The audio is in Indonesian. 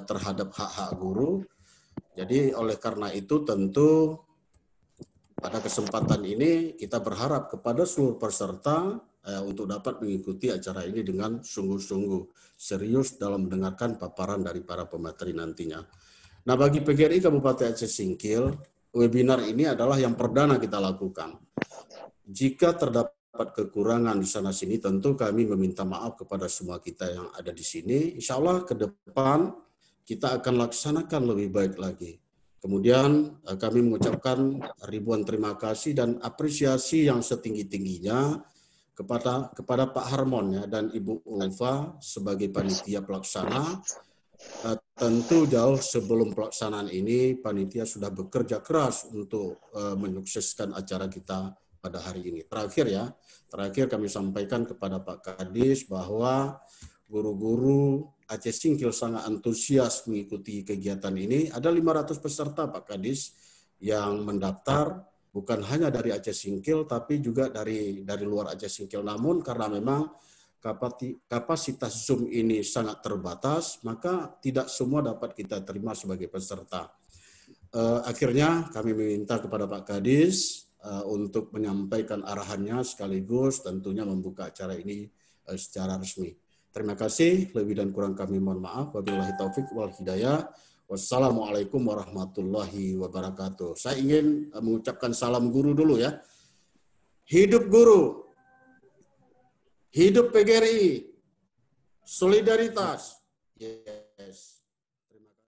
terhadap hak-hak guru. Jadi oleh karena itu tentu pada kesempatan ini kita berharap kepada seluruh peserta untuk dapat mengikuti acara ini dengan sungguh-sungguh serius dalam mendengarkan paparan dari para pemateri nantinya. Nah, bagi PGRI Kabupaten Aceh Singkil, webinar ini adalah yang perdana kita lakukan. Jika terdapat kekurangan di sana-sini, tentu kami meminta maaf kepada semua kita yang ada di sini. Insya Allah ke depan kita akan laksanakan lebih baik lagi. Kemudian kami mengucapkan ribuan terima kasih dan apresiasi yang setinggi-tingginya kepada Pak Harmon ya, dan Ibu Ulfa sebagai panitia pelaksana. Tentu jauh sebelum pelaksanaan ini, panitia sudah bekerja keras untuk menyukseskan acara kita pada hari ini. Terakhir kami sampaikan kepada Pak Kadis bahwa guru-guru Aceh Singkil sangat antusias mengikuti kegiatan ini. Ada 500 peserta Pak Kadis yang mendaftar, bukan hanya dari Aceh Singkil, tapi juga dari luar Aceh Singkil. Namun karena memang kapasitas Zoom ini sangat terbatas, maka tidak semua dapat kita terima sebagai peserta. Akhirnya kami meminta kepada Pak Kadis untuk menyampaikan arahannya sekaligus tentunya membuka acara ini secara resmi. Terima kasih, lebih dan kurang kami mohon maaf. Wabillahi taufik wal hidayah. Wassalamualaikum warahmatullahi wabarakatuh. Saya ingin mengucapkan salam guru dulu ya. Hidup guru. Hidup PGRI, solidaritas.